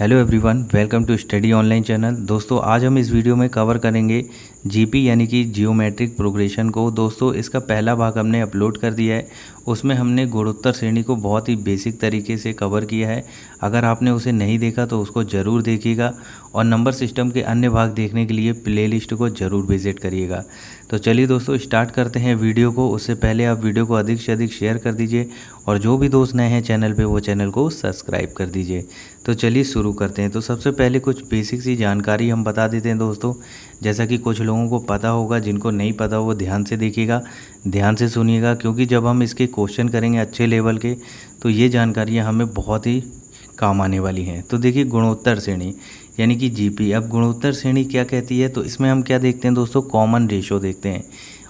Hello everyone, welcome to study online channel. दोस्तों आज हम इस वीडियो में कवर करेंगे जीपी यानी कि जियोमेट्रिक प्रोग्रेशन को। दोस्तों इसका पहला भाग हमने अपलोड कर दिया है, उसमें हमने गुणोत्तर श्रेणी को बहुत ही बेसिक तरीके से कवर किया है। अगर आपने उसे नहीं देखा तो उसको ज़रूर देखिएगा और नंबर सिस्टम के अन्य भाग देखने के लिए प्लेलिस्ट को ज़रूर विजिट करिएगा। तो चलिए दोस्तों स्टार्ट करते हैं वीडियो को। उससे पहले आप वीडियो को अधिक से अधिक शेयर कर दीजिए और जो भी दोस्त नए हैं चैनल पे वो चैनल को सब्सक्राइब कर दीजिए। तो चलिए शुरू करते हैं। तो सबसे पहले कुछ बेसिक सी जानकारी हम बता देते हैं दोस्तों, जैसा कि कुछ लोगों को पता होगा, जिनको नहीं पता वो ध्यान से देखिएगा, ध्यान से सुनिएगा, क्योंकि जब हम इसके क्वेश्चन करेंगे अच्छे लेवल के तो ये जानकारियाँ हमें बहुत ही काम आने वाली हैं। तो देखिए गुणोत्तर श्रेणी यानी कि जीपी। अब गुणोत्तर श्रेणी क्या कहती है, तो इसमें हम क्या देखते हैं दोस्तों, कॉमन रेशो देखते हैं।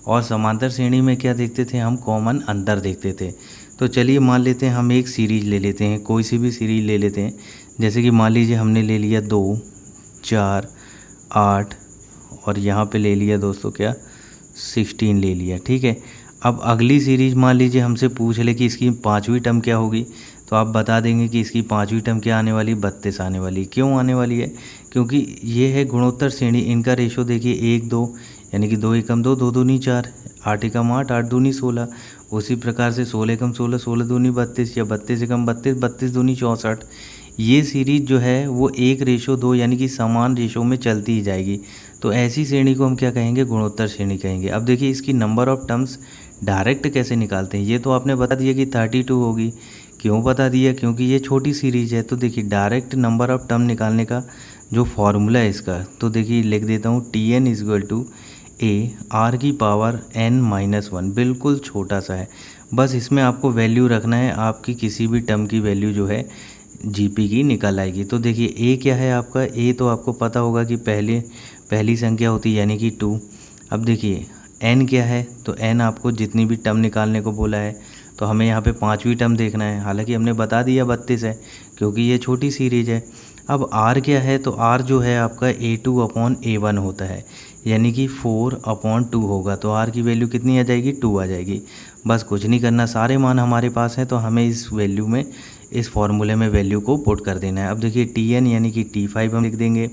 और समांतर श्रेणी में क्या देखते थे हम, कॉमन अंतर देखते थे। तो चलिए मान लेते हैं हम एक सीरीज ले लेते हैं, कोई सी भी सीरीज ले लेते हैं। जैसे कि मान लीजिए हमने ले लिया 2, 4, 8 और यहाँ पे ले लिया दोस्तों क्या 16 ले लिया, ठीक है। अब अगली सीरीज मान लीजिए हमसे पूछ ले कि इसकी पाँचवीं टर्म क्या होगी, तो आप बता देंगे कि इसकी पाँचवीं टर्म क्या आने वाली, 32 आने वाली। क्यों आने वाली है, क्योंकि ये है गुणोत्तर श्रेणी। इनका रेशो देखिए 1, 2 यानी कि 2 एकम 2, 2 दूनी 4, 8 एकम 8, 8 दूनी 16। उसी प्रकार से 16 एकम 16, 16 दूनी 32 या 32 एकम 32, 32 दूनी 64। ये सीरीज जो है वो 1:2 यानी कि समान रेशो में चलती ही जाएगी। तो ऐसी श्रेणी को हम क्या कहेंगे, गुणोत्तर श्रेणी कहेंगे। अब देखिए इसकी नंबर ऑफ टर्म्स डायरेक्ट कैसे निकालते हैं। ये तो आपने बता दिया कि 32 होगी। क्यों बता दिया, क्योंकि ये छोटी सीरीज है। तो देखिए डायरेक्ट नंबर ऑफ टर्म निकालने का जो फॉर्मूला है इसका, तो देखिए लिख देता हूँ Tn = a r⁻n-1। बिल्कुल छोटा सा है, बस इसमें आपको वैल्यू रखना है। आपकी किसी भी टर्म की वैल्यू जो है जीपी की निकल आएगी। तो देखिए ए क्या है आपका, ए तो आपको पता होगा कि पहली संख्या होती है यानी कि 2। अब देखिए एन क्या है, तो एन आपको जितनी भी टर्म निकालने को बोला है, तो हमें यहाँ पे पाँचवीं टर्म देखना है। हालांकि हमने बता दिया 32 है, क्योंकि ये छोटी सीरीज है। अब आर क्या है, तो आर जो है आपका A2/A1 होता है, यानी कि 4/2 होगा। तो आर की वैल्यू कितनी आ जाएगी, 2 आ जाएगी। बस कुछ नहीं करना, सारे मान हमारे पास हैं, तो हमें इस वैल्यू में, इस फॉर्मूले में वैल्यू को पुट कर देना है। अब देखिए Tn यानी कि T5 हम लिख देंगे।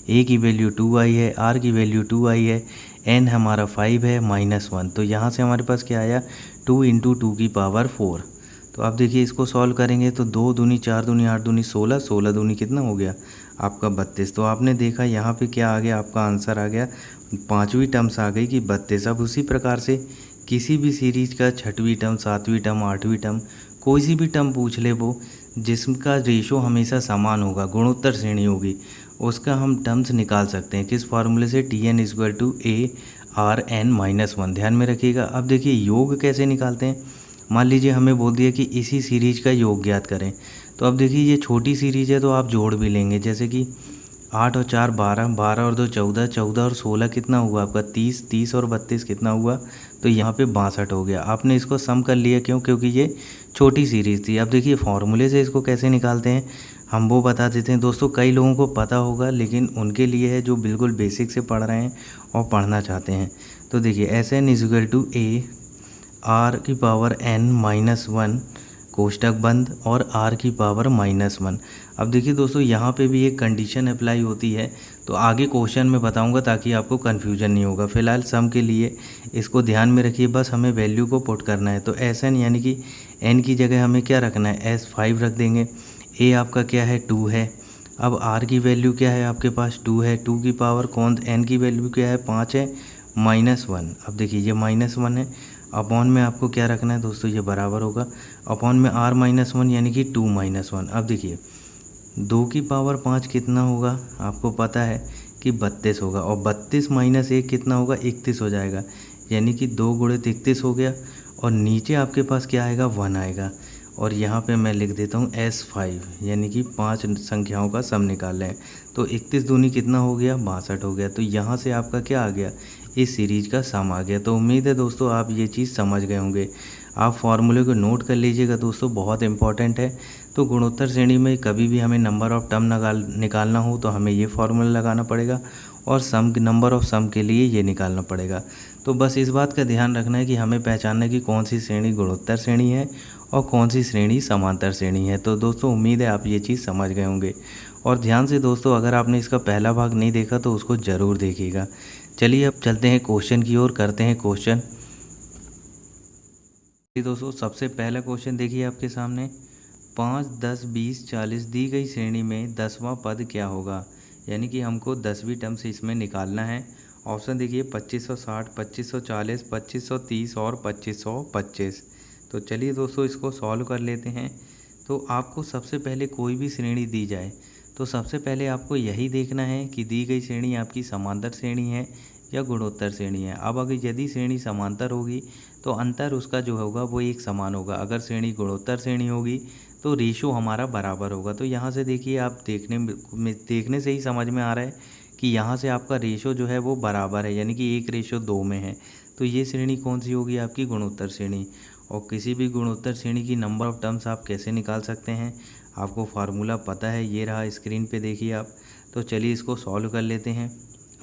ए की वैल्यू 2 आई है, आर की वैल्यू 2 आई है, एन हमारा 5 है -1। तो यहाँ से हमारे पास क्या आया, 2 × 2⁴। तो अब देखिए इसको सॉल्व करेंगे तो 2 दूनी 4 दूनी 8 दूनी 16, 16 दूनी कितना हो गया आपका 32। तो आपने देखा यहाँ पे क्या आ गया, आपका आंसर आ गया, पाँचवीं टर्म्स आ गई कि 32। अब उसी प्रकार से किसी भी सीरीज का छठवीं टर्म, सातवीं टर्म, आठवीं टर्म, कोई सी भी टर्म पूछ ले, वो जिसका रेशो हमेशा समान होगा, गुणोत्तर श्रेणी होगी, उसका हम टर्म्स निकाल सकते हैं। किस फार्मूले से, Tn = a r⁻n-1। ध्यान में रखिएगा। अब देखिए योग कैसे निकालते हैं। मान लीजिए हमें बोल दिया कि इसी सीरीज का योग ज्ञात करें, तो अब देखिए ये छोटी सीरीज है तो आप जोड़ भी लेंगे। जैसे कि 8 और 4 12, 12 और 2 14, 14 और 16 कितना हुआ आपका 30, 30 और 32 कितना हुआ, तो यहाँ पे 62 हो गया। आपने इसको सम कर लिया, क्यों, क्योंकि ये छोटी सीरीज थी। अब देखिए फॉर्मूले से इसको कैसे निकालते हैं, हम वो बता देते हैं दोस्तों। कई लोगों को पता होगा, लेकिन उनके लिए है जो बिल्कुल बेसिक से पढ़ रहे हैं और पढ़ना चाहते हैं। तो देखिए Sn = a r⁻n-1 कोष्टक बंद और r⁻−1। अब देखिए दोस्तों यहाँ पे भी एक कंडीशन अप्लाई होती है, तो आगे क्वेश्चन में बताऊंगा ताकि आपको कन्फ्यूजन नहीं होगा। फिलहाल सम के लिए इसको ध्यान में रखिए, बस हमें वैल्यू को पुट करना है। तो Sn यानी कि n की जगह हमें क्या रखना है, S5 रख देंगे। a आपका क्या है, 2 है। अब r की वैल्यू क्या है आपके पास, 2 है। 2 की पावर कौन, n की वैल्यू क्या है, 5 है, -1। अब देखिए ये -1 है, अपॉन में आपको क्या रखना है दोस्तों, ये बराबर होगा अपॉन में r-1 यानी कि 2 - 1। अब देखिए 2 की पावर 5 कितना होगा, आपको पता है कि 32 होगा, और 32 - 1 कितना होगा, 31 हो जाएगा, यानी कि 2 × 31 हो गया। और नीचे आपके पास क्या आएगा, 1 आएगा। और यहाँ पे मैं लिख देता हूँ S5 यानी कि 5 संख्याओं का सम निकाल लें। तो 31 दूनी कितना हो गया, 62 हो गया। तो यहाँ से आपका क्या आ गया, इस सीरीज का सम आ गया। तो उम्मीद है दोस्तों आप ये चीज़ समझ गए होंगे। आप फॉर्मूले को नोट कर लीजिएगा दोस्तों, बहुत इंपॉर्टेंट है। तो गुणोत्तर श्रेणी में कभी भी हमें नंबर ऑफ़ टर्म निकालना हो तो हमें ये फार्मूला लगाना पड़ेगा, और सम, नंबर ऑफ़ सम के लिए ये निकालना पड़ेगा। तो बस इस बात का ध्यान रखना है कि हमें पहचानना है कि कौन सी श्रेणी गुणोत्तर श्रेणी है और कौन सी श्रेणी समांतर श्रेणी है। तो दोस्तों उम्मीद है आप ये चीज़ समझ गए होंगे। और ध्यान से दोस्तों, अगर आपने इसका पहला भाग नहीं देखा तो उसको ज़रूर देखिएगा। चलिए अब चलते हैं क्वेश्चन की ओर, करते हैं क्वेश्चन। दोस्तों सबसे पहला क्वेश्चन देखिए आपके सामने, 5, 10, 20, 40 दी गई श्रेणी में 10वां पद क्या होगा। यानी कि हमको 10वीं टर्म से इसमें निकालना है। ऑप्शन देखिए 2560, 2540, 2530 और 2525। तो चलिए दोस्तों इसको सॉल्व कर लेते हैं। तो आपको सबसे पहले कोई भी श्रेणी दी जाए तो सबसे पहले आपको यही देखना है कि दी गई श्रेणी आपकी समांतर श्रेणी है या गुणोत्तर श्रेणी है। अब अगर यदि श्रेणी समांतर होगी तो अंतर उसका जो होगा वो एक समान होगा। अगर श्रेणी गुणोत्तर श्रेणी होगी तो रेशो हमारा बराबर होगा। तो यहाँ से देखिए आप देखने से ही समझ में आ रहा है कि यहाँ से आपका रेशो जो है वो बराबर है, यानी कि 1:2 में है। तो ये श्रेणी कौन सी होगी, आपकी गुणोत्तर श्रेणी। और किसी भी गुणोत्तर श्रेणी की नंबर ऑफ टर्म्स आप कैसे निकाल सकते हैं, आपको फार्मूला पता है, ये रहा स्क्रीन पे देखिए आप। तो चलिए इसको सॉल्व कर लेते हैं।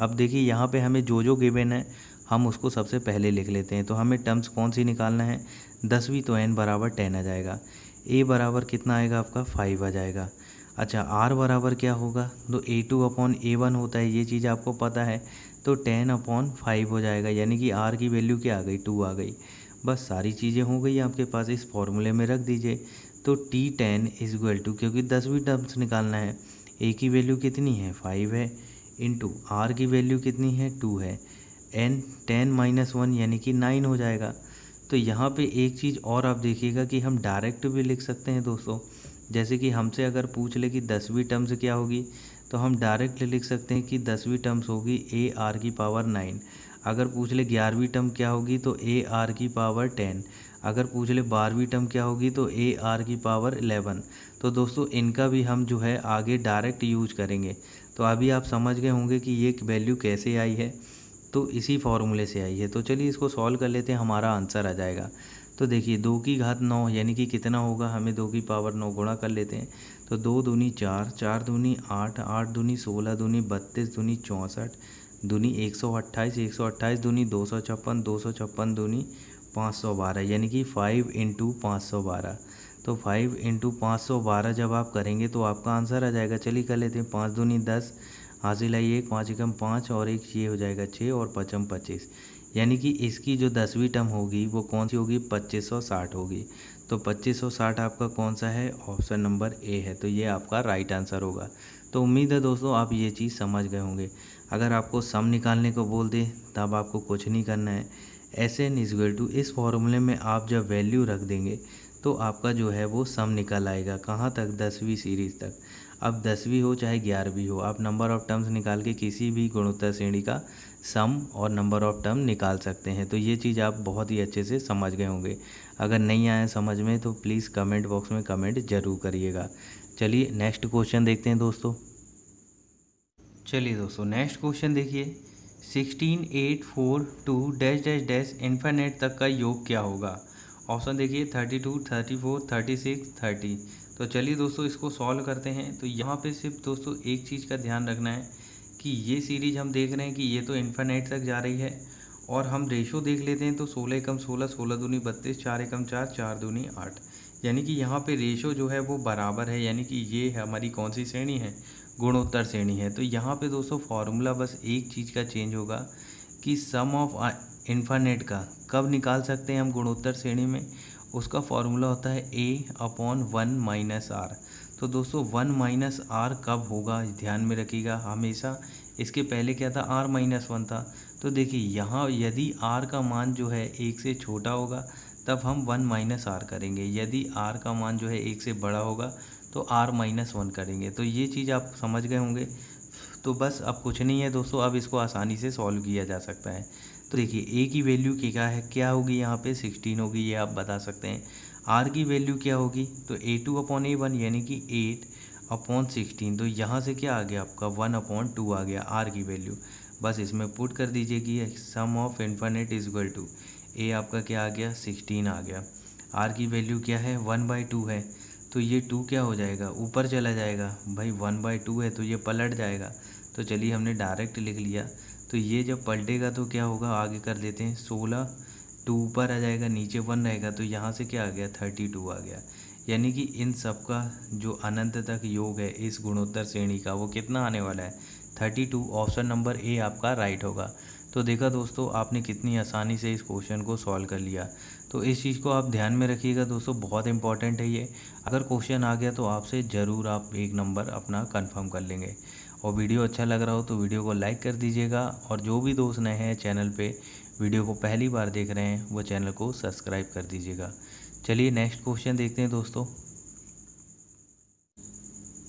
अब देखिए यहाँ पे हमें जो जो गिवन है हम उसको सबसे पहले लिख लेते हैं। तो हमें टर्म्स कौन सी निकालना है, 10वीं, तो n बराबर 10 आ जाएगा। a बराबर कितना आएगा आपका 5 आ जाएगा। अच्छा r बराबर क्या होगा, तो a2/a1 होता है, ये चीज़ आपको पता है। तो 10/5 हो जाएगा, यानी कि r की वैल्यू क्या आ गई, 2 आ गई। बस सारी चीज़ें हो गई आपके पास, इस फॉर्मूले में रख दीजिए। तो T10 इक्वल टू, क्योंकि 10वीं टर्म्स निकालना है, a की वैल्यू कितनी है 5 है, इंटू r की वैल्यू कितनी है 2 है, n 10 - 1 यानी कि 9 हो जाएगा। तो यहाँ पे एक चीज़ और आप देखिएगा कि हम डायरेक्ट भी लिख सकते हैं दोस्तों। जैसे कि हमसे अगर पूछ ले कि 10वीं टर्म्स क्या होगी, तो हम डायरेक्ट लिख सकते हैं कि 10वीं टर्म्स होगी AR की पावर 9। अगर पूछ ले 11वीं टर्म क्या होगी तो AR की पावर 10। अगर पूछ ले 12वीं टर्म क्या होगी तो AR की पावर 11। तो दोस्तों इनका भी हम जो है आगे डायरेक्ट यूज करेंगे। तो अभी आप समझ गए होंगे कि ये वैल्यू कैसे आई है, तो इसी फॉर्मूले से आई है। तो चलिए इसको सॉल्व कर लेते हैं, हमारा आंसर आ जाएगा। तो देखिए 2 की घात 9 यानी कि कितना होगा, हमें 2 की पावर 9 गुणा कर लेते हैं। तो 2 दूनी 4, 4 दूनी 8, 8 दूनी 16, दूनी 32, दूनी 64, दूनी 128, 128 दूनी 256, 256 दूनी 512, यानी कि 5 × 512। तो 5 × 512 जब आप करेंगे तो आपका आंसर आ जाएगा। चलिए कर लेते हैं, 5 दूनी 10, हासिल आई 1, 5 एकम 5 और 1 ये हो जाएगा 6 और 5m 25। यानी कि इसकी जो 10वीं टर्म होगी वो कौन सी होगी, 2560 होगी। तो 2560 आपका कौन सा है, ऑप्शन नंबर ए है। तो ये आपका राइट आंसर होगा। तो उम्मीद है दोस्तों आप ये चीज़ समझ गए होंगे। अगर आपको सम निकालने को बोल दे तब आपको कुछ नहीं करना है। SN इक्वल टू, इस फॉर्मूले में आप जब वैल्यू रख देंगे तो आपका जो है वो सम निकल आएगा। कहाँ तक, 10वीं सीरीज़ तक। अब 10वीं हो चाहे 11वीं हो, आप नंबर ऑफ़ टर्म्स निकाल के किसी भी गुणोत्तर श्रेणी का सम और नंबर ऑफ़ टर्म निकाल सकते हैं। तो ये चीज़ आप बहुत ही अच्छे से समझ गए होंगे। अगर नहीं आया समझ में तो प्लीज़ कमेंट बॉक्स में कमेंट ज़रूर करिएगा। चलिए नेक्स्ट क्वेश्चन देखते हैं दोस्तों। चलिए दोस्तों नेक्स्ट क्वेश्चन देखिए, 16, 8, 4, 2 डैश डैश डैश इन्फिनिट तक का योग क्या होगा। ऑप्शन देखिए 32, 34, 36, 30। तो चलिए दोस्तों इसको सॉल्व करते हैं। तो यहाँ पे सिर्फ दोस्तों एक चीज़ का ध्यान रखना है कि ये सीरीज हम देख रहे हैं कि ये तो इन्फिनिट तक जा रही है, और हम रेशो देख लेते हैं तो 16 एकम 16, 16 दूनी 32, 4 एकम 4, 4 दूनी 8। यानी कि यहाँ पे रेशो जो है वो बराबर है, यानी कि ये हमारी कौन सी श्रेणी है, गुणोत्तर श्रेणी है। तो यहाँ पे दोस्तों फॉर्मूला बस एक चीज़ का चेंज होगा कि सम ऑफ इन्फिनिट का कब निकाल सकते हैं हम गुणोत्तर श्रेणी में, उसका फॉर्मूला होता है A/1 - R। तो दोस्तों 1 - R कब होगा ध्यान में रखिएगा हमेशा। इसके पहले क्या था, R-1 था। तो देखिए यहाँ यदि R का मान जो है 1 से छोटा होगा तब हम 1 - R करेंगे, यदि R का मान जो है 1 से बड़ा होगा तो R-1 करेंगे। तो ये चीज़ आप समझ गए होंगे। तो बस अब कुछ नहीं है दोस्तों, अब इसको आसानी से सॉल्व किया जा सकता है। तो देखिए A की वैल्यू क्या होगी, यहाँ पे 16 होगी, ये आप बता सकते हैं। R की वैल्यू क्या होगी, तो A2/A1 यानी कि 8/16। तो यहाँ से क्या आ गया आपका 1/2 आ गया R की वैल्यू। बस इसमें पुट कर दीजिए कि sum of infinite is equal to A आपका क्या आ गया 16 आ गया। R की वैल्यू क्या है 1/2 है, तो ये 2 क्या हो जाएगा, ऊपर चला जाएगा। भाई 1/2 है तो ये पलट जाएगा। तो चलिए हमने डायरेक्ट लिख लिया। तो ये जब पलटेगा तो क्या होगा, आगे कर देते हैं 16, 2 ऊपर आ जाएगा, नीचे 1 रहेगा, तो यहाँ से क्या आ गया 32 आ गया। यानी कि इन सब का जो अनंत तक योग है इस गुणोत्तर श्रेणी का वो कितना आने वाला है 32। ऑप्शन नंबर ए आपका राइट होगा। तो देखा दोस्तों, आपने कितनी आसानी से इस क्वेश्चन को सॉल्व कर लिया। तो इस चीज़ को आप ध्यान में रखिएगा दोस्तों, बहुत इंपॉर्टेंट है ये। अगर क्वेश्चन आ गया तो आपसे ज़रूर आप 1 नंबर अपना कंफर्म कर लेंगे। और वीडियो अच्छा लग रहा हो तो वीडियो को लाइक कर दीजिएगा, और जो भी दोस्त नए हैं चैनल पे, वीडियो को पहली बार देख रहे हैं, वो चैनल को सब्सक्राइब कर दीजिएगा। चलिए नेक्स्ट क्वेश्चन देखते हैं दोस्तों।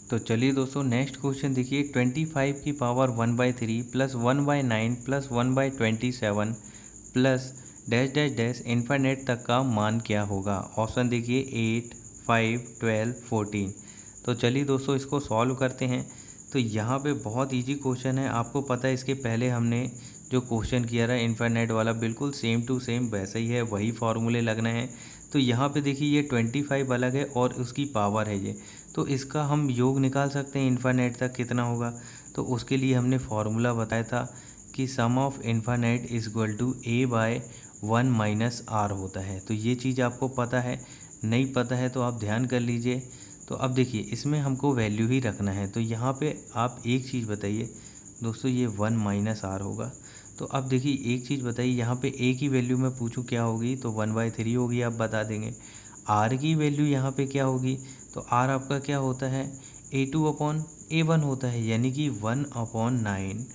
तो चलिए दोस्तों नेक्स्ट क्वेश्चन देखिए, 25 की power 1/3 plus 1/9 plus 1/27 plus dash dash dash infinite तक का मान क्या होगा। ऑप्शन देखिए 8, 5, 12, 14। तो चलिए दोस्तों इसको सॉल्व करते हैं। तो यहाँ पे बहुत इजी क्वेश्चन है, आपको पता है इसके पहले हमने जो क्वेश्चन किया रहा इन्फिनिट वाला बिल्कुल सेम टू सेम वैसा ही है, वही फार्मूले लगने हैं। तो यहाँ पे देखिए ये 25 अलग है और उसकी पावर है ये, तो इसका हम योग निकाल सकते हैं इन्फिनिट तक कितना होगा। तो उसके लिए हमने फार्मूला बताया था कि sum of infinite is equal to a/1 minus r होता है। तो ये चीज़ आपको पता है, नहीं पता है तो आप ध्यान कर लीजिए। तो अब देखिए इसमें हमको वैल्यू ही रखना है। तो यहाँ पे आप एक चीज़ बताइए दोस्तों, ये 1 माइनस r होगा। तो अब देखिए एक चीज़ बताइए, यहाँ पे a की वैल्यू मैं पूछूँ क्या होगी, तो 1/3 होगी, आप बता देंगे। r की वैल्यू यहाँ पे क्या होगी, तो r आपका क्या होता है a2/a1 होता है, यानी कि 1/9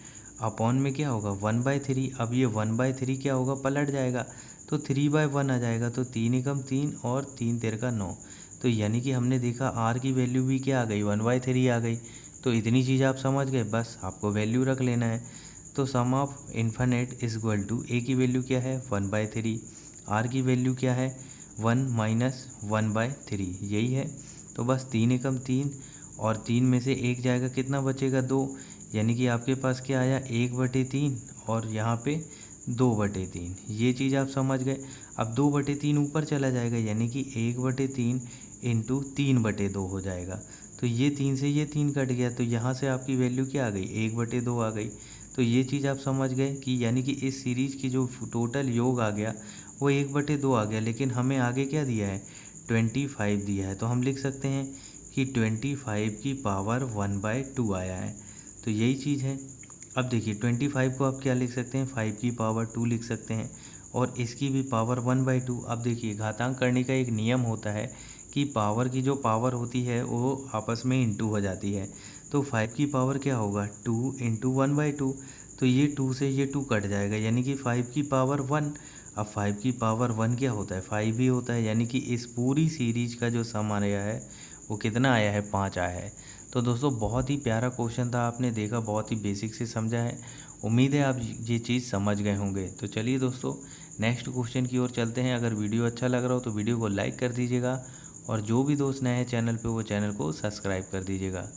अपॉन में क्या होगा 1/3। अब ये 1/3 क्या होगा, पलट जाएगा तो 3/1 आ जाएगा। तो 3 एकम 3 और 3 तेरह का 9। तो यानी कि हमने देखा r की वैल्यू भी क्या आ गई 1/3 आ गई। तो इतनी चीज़ आप समझ गए, बस आपको वैल्यू रख लेना है। तो sum of infinite is equal to a की वैल्यू क्या है 1/3, r की वैल्यू क्या है 1 माइनस 1/3, यही है। तो बस 3 एकम 3 और 3 में से 1 जाएगा, कितना बचेगा 2, यानी कि आपके पास क्या आया 1/3 और यहाँ पे 2/3। ये चीज़ आप समझ गए। अब 2/3 ऊपर चला जाएगा, यानी कि 1/3 इंटू 3/2 हो जाएगा। तो ये 3 से ये 3 कट गया, तो यहाँ से आपकी वैल्यू क्या आ गई 1/2 आ गई। तो ये चीज़ आप समझ गए कि यानी कि इस सीरीज़ की जो टोटल योग आ गया वो 1/2 आ गया, लेकिन हमें आगे क्या दिया है 25 दिया है। तो हम लिख सकते हैं कि 25 की पावर 1/2 आया है। तो यही चीज़ है। अब देखिए 25 को आप क्या लिख सकते हैं 5 की पावर 2 लिख सकते हैं, और इसकी भी पावर 1/2। अब देखिए घातांक करने का एक नियम होता है कि पावर की जो पावर होती है वो आपस में इंटू हो जाती है। तो 5 की पावर क्या होगा 2 इंटू 1/2। तो ये 2 से ये 2 कट जाएगा, यानी कि 5 की पावर 1। अब 5 की पावर 1 क्या होता है 5 ही होता है, यानी कि इस पूरी सीरीज का जो सम आया है वो कितना आया है 5 आया है। तो दोस्तों बहुत ही प्यारा क्वेश्चन था, आपने देखा बहुत ही बेसिक से समझा है। उम्मीद है आप ये चीज़ समझ गए होंगे। तो चलिए दोस्तों नेक्स्ट क्वेश्चन की ओर चलते हैं। अगर वीडियो अच्छा लग रहा हो तो वीडियो को लाइक कर दीजिएगा, और जो भी दोस्त नए हैं चैनल पे वो चैनल को सब्सक्राइब कर दीजिएगा।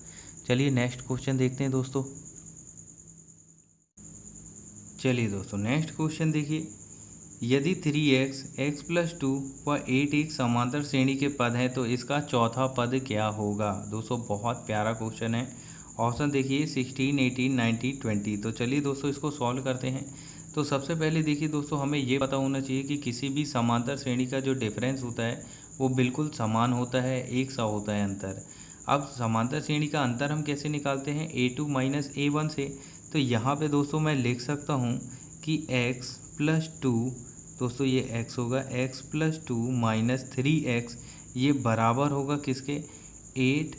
चलिए नेक्स्ट क्वेश्चन देखते हैं दोस्तों। चलिए दोस्तों नेक्स्ट क्वेश्चन देखिए, यदि 3x, x + 2 व 8 समांतर श्रेणी के पद हैं तो इसका चौथा पद क्या होगा। दोस्तों बहुत प्यारा क्वेश्चन है। ऑप्शन देखिए 16, 18, 19, 20। तो चलिए दोस्तों इसको सॉल्व करते हैं। तो सबसे पहले देखिए दोस्तों हमें ये पता होना चाहिए कि किसी भी समांतर श्रेणी का जो डिफरेंस होता है वो बिल्कुल समान होता है, एक सा होता है अंतर। अब समांतर श्रेणी का अंतर हम कैसे निकालते हैं a2 माइनस a1 से। तो यहाँ पे दोस्तों मैं लिख सकता हूँ कि x + 2, दोस्तों ये x होगा, x + 2 माइनस 3x, ये बराबर होगा किसके 8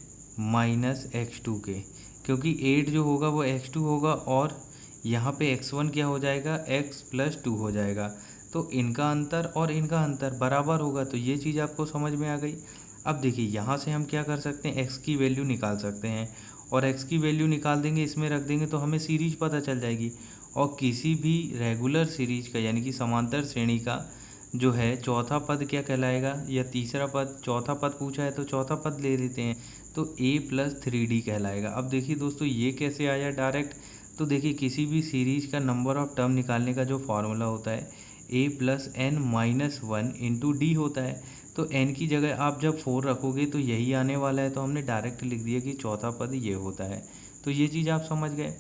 माइनस x2 के, क्योंकि 8 जो होगा वो x2 होगा और यहाँ पे x1 क्या हो जाएगा x + 2 हो जाएगा। तो इनका अंतर और इनका अंतर बराबर होगा। तो ये चीज़ आपको समझ में आ गई। अब देखिए यहाँ से हम क्या कर सकते हैं x की वैल्यू निकाल सकते हैं, और x की वैल्यू निकाल देंगे, इसमें रख देंगे तो हमें सीरीज पता चल जाएगी। और किसी भी रेगुलर सीरीज का यानी कि समांतर श्रेणी का जो है चौथा पद क्या कहलाएगा, या तीसरा पद, चौथा पद पूछा है तो चौथा पद ले लेते हैं, तो a + 3d कहलाएगा। अब देखिए दोस्तों ये कैसे आया डायरेक्ट, तो देखिए किसी भी सीरीज का नंबर ऑफ टर्म निकालने का जो फॉर्मूला होता है a + n-1 इंटू डी होता है। तो n की जगह आप जब 4 रखोगे तो यही आने वाला है, तो हमने डायरेक्ट लिख दिया कि चौथा पद ये होता है। तो ये चीज़ आप समझ गए।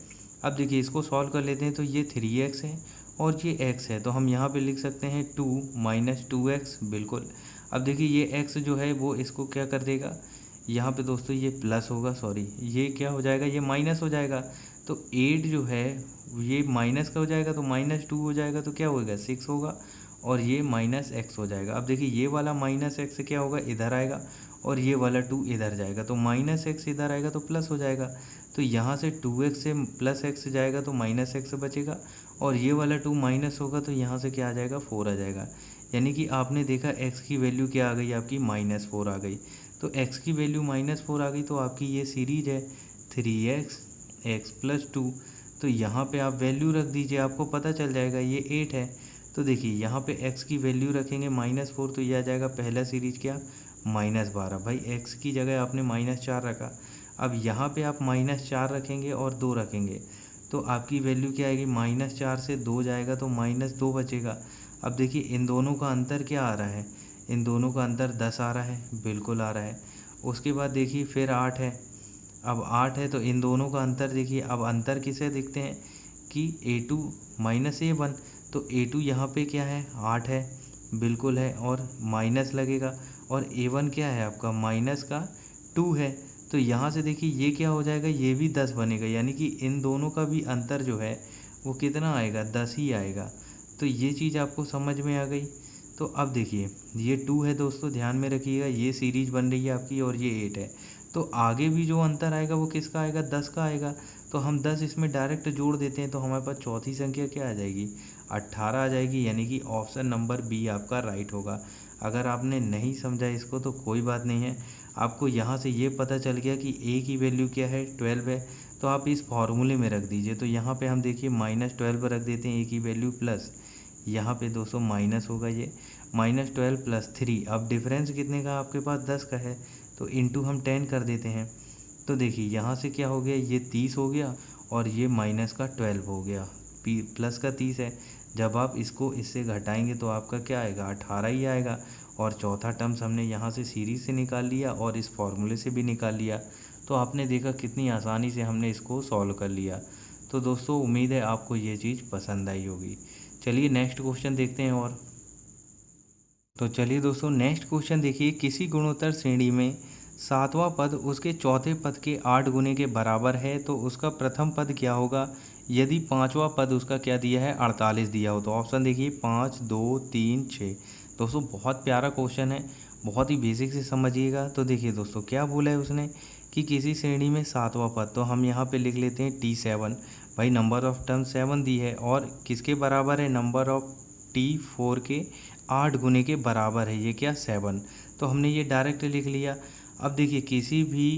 अब देखिए इसको सॉल्व कर लेते हैं। तो ये 3x है और ये x है, तो हम यहाँ पे लिख सकते हैं 2 माइनस 2x, बिल्कुल। अब देखिए ये x जो है वो इसको क्या कर देगा, यहाँ पे दोस्तों ये प्लस होगा, सॉरी ये क्या हो जाएगा, ये माइनस हो जाएगा। तो 8 जो है ये माइनस का हो जाएगा, तो -2 हो जाएगा, तो क्या होगा 6 होगा, और ये -x हो जाएगा। अब देखिए ये वाला -x क्या होगा, इधर आएगा, और ये वाला 2 इधर जाएगा, तो -x इधर आएगा तो प्लस हो जाएगा। तो यहाँ से 2x से प्लस x जाएगा तो -x बचेगा, और ये वाला 2 माइनस होगा तो यहाँ से क्या आ जाएगा, 4 आ जाएगा। यानी कि आपने देखा x की वैल्यू क्या आ गई, आपकी -4 आ गई। तो x की वैल्यू -4 आ गई, तो आपकी ये सीरीज है 3x x प्लस 2। तो यहाँ पे आप वैल्यू रख दीजिए, आपको पता चल जाएगा ये 8 है। तो देखिए यहाँ पे x की वैल्यू रखेंगे -4, तो ये आ जाएगा पहला सीरीज क्या, -12। भाई x की जगह आपने -4 रखा, अब यहाँ पे आप -4 रखेंगे और 2 रखेंगे, तो आपकी वैल्यू क्या आएगी, -4 से 2 जाएगा तो -2 बचेगा। अब देखिए इन दोनों का अंतर क्या आ रहा है, इन दोनों का अंतर 10 आ रहा है, बिल्कुल आ रहा है। उसके बाद देखिए फिर 8 है, अब 8 है तो इन दोनों का अंतर देखिए, अब अंतर किसे देखते हैं कि a2 माइनस a1, तो a2 यहाँ पे क्या है, 8 है, बिल्कुल है, और माइनस लगेगा, और a1 क्या है आपका, माइनस का 2 है। तो यहाँ से देखिए ये क्या हो जाएगा, ये भी 10 बनेगा, यानी कि इन दोनों का भी अंतर जो है वो कितना आएगा, 10 ही आएगा। तो ये चीज़ आपको समझ में आ गई। तो अब देखिए ये 2 है दोस्तों, ध्यान में रखिएगा, ये सीरीज बन रही है आपकी, और ये 8 है। तो आगे भी जो अंतर आएगा वो किसका आएगा, 10 का आएगा। तो हम 10 इसमें डायरेक्ट जोड़ देते हैं, तो हमारे पास चौथी संख्या क्या आ जाएगी, 18 आ जाएगी। यानी कि ऑप्शन नंबर बी आपका राइट होगा। अगर आपने नहीं समझा इसको तो कोई बात नहीं है, आपको यहाँ से ये पता चल गया कि a की वैल्यू क्या है, 12 है, तो आप इस फॉर्मूले में रख दीजिए। तो यहाँ पे हम देखिए -12 रख देते हैं a की वैल्यू, प्लस यहाँ पे दोस्तों माइनस होगा, ये -12 प्लस 3। अब डिफरेंस कितने का आपके पास, 10 का है, तो इंटू हम 10 कर देते हैं। तो देखिए यहाँ से क्या हो गया, ये 30 हो गया, और ये माइनस का 12 हो गया, प्लस का 30 है। जब आप इसको इससे घटाएंगे तो आपका क्या आएगा, 18 ही आएगा। और चौथा टर्म्स हमने यहाँ से सीरीज से निकाल लिया और इस फॉर्मूले से भी निकाल लिया। तो आपने देखा कितनी आसानी से हमने इसको सॉल्व कर लिया। तो दोस्तों उम्मीद है आपको ये चीज़ पसंद आई होगी। चलिए नेक्स्ट क्वेश्चन देखते हैं। और तो चलिए दोस्तों नेक्स्ट क्वेश्चन देखिए, किसी गुणोत्तर श्रेणी में 7वां पद उसके चौथे पद के 8 गुने के बराबर है तो उसका प्रथम पद क्या होगा यदि 5वां पद उसका क्या दिया है, 48 दिया हो। तो ऑप्शन देखिए 5, 2, 3, 6। दोस्तों बहुत प्यारा क्वेश्चन है, बहुत ही बेसिक से समझिएगा। तो देखिए दोस्तों क्या बोला है उसने कि किसी श्रेणी में 7वां पद, तो हम यहाँ पे लिख लेते हैं T7। भाई नंबर ऑफ टर्म 7 दी है और किसके बराबर है, नंबर ऑफ T4 के 8 गुने के बराबर है, ये क्या 7। तो हमने ये डायरेक्ट लिख लिया। अब देखिए किसी भी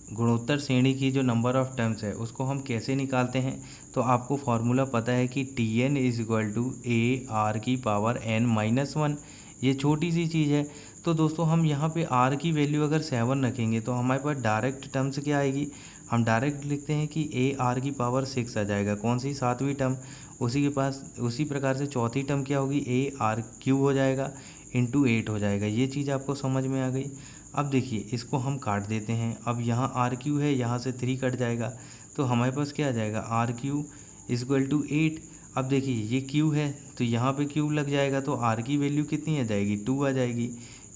गुणोत्तर श्रेणी की जो नंबर ऑफ टर्म्स है उसको हम कैसे निकालते हैं, तो आपको फॉर्मूला पता है कि Tn is equal to AR की पावर n माइनस 1। ये छोटी सी चीज़ है। तो दोस्तों हम यहाँ पे r की वैल्यू अगर 7 रखेंगे तो हमारे पास डायरेक्ट टर्म्स क्या आएगी, हम डायरेक्ट लिखते हैं कि AR की पावर 6 आ जाएगा, कौन सी 7वीं टर्म। उसी प्रकार से चौथी टर्म क्या होगी, AR³ हो जाएगा इंटू 8 हो जाएगा। ये चीज़ आपको समझ में आ गई। अब देखिए इसको हम काट देते हैं। अब यहाँ RQ है, यहाँ से 3 कट जाएगा, तो हमारे पास क्या आ जाएगा, RQ इज इक्वल टू 8। अब देखिए ये Q है तो यहाँ पे Q लग जाएगा, तो R की वैल्यू कितनी आ जाएगी, 2 आ जाएगी।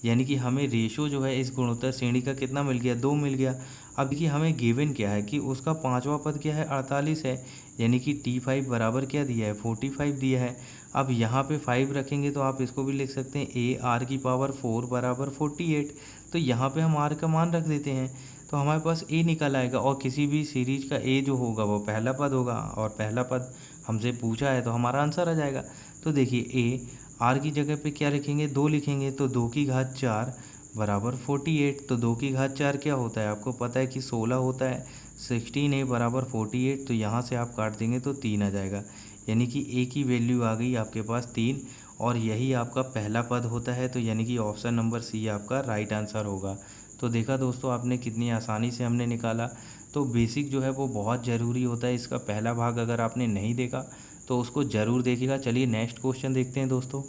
यानी कि हमें रेशो जो है इस गुणोत्तर श्रेणी का कितना मिल गया, 2 मिल गया। अब देखिए हमें गिवन क्या है कि उसका 5वां पद क्या है, 48 है। यानी कि T5 बराबर क्या दिया है, 45 दिया है। अब यहाँ पे 5 रखेंगे तो आप इसको भी लिख सकते हैं AR की पावर 4 बराबर 48। तो यहाँ पे हम R का मान रख देते हैं, तो हमारे पास A निकल आएगा। और किसी भी सीरीज का A जो होगा वो पहला पद होगा, और पहला पद हमसे पूछा है तो हमारा आंसर आ जाएगा। तो देखिए A R की जगह पे क्या लिखेंगे, 2 लिखेंगे, तो 2 की घात 4 बराबर 48। तो 2 की घात 4 क्या होता है, आपको पता है कि 16 होता है। 16A बराबर 48, तो यहाँ से आप काट देंगे तो 3 आ जाएगा। यानी कि A की वैल्यू आ गई आपके पास 3, और यही आपका पहला पद होता है। तो यानी कि ऑप्शन नंबर सी आपका राइट आंसर होगा। तो देखा दोस्तों आपने कितनी आसानी से हमने निकाला। तो बेसिक जो है वो बहुत ज़रूरी होता है। इसका पहला भाग अगर आपने नहीं देखा तो उसको ज़रूर देखिएगा। चलिए नेक्स्ट क्वेश्चन देखते हैं दोस्तों।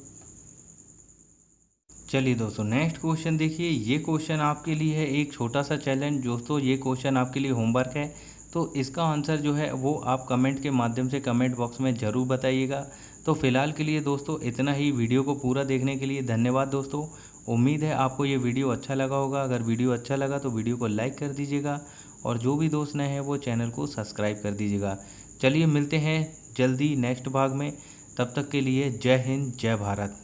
चलिए दोस्तों नेक्स्ट क्वेश्चन देखिए, ये क्वेश्चन आपके लिए है एक छोटा सा चैलेंज। दोस्तों ये क्वेश्चन आपके लिए होमवर्क है, तो इसका आंसर जो है वो आप कमेंट के माध्यम से कमेंट बॉक्स में ज़रूर बताइएगा। तो फ़िलहाल के लिए दोस्तों इतना ही। वीडियो को पूरा देखने के लिए धन्यवाद दोस्तों। उम्मीद है आपको ये वीडियो अच्छा लगा होगा। अगर वीडियो अच्छा लगा तो वीडियो को लाइक कर दीजिएगा और जो भी दोस्त नए हैं वो चैनल को सब्सक्राइब कर दीजिएगा। चलिए मिलते हैं जल्दी नेक्स्ट भाग में। तब तक के लिए जय हिंद, जय भारत।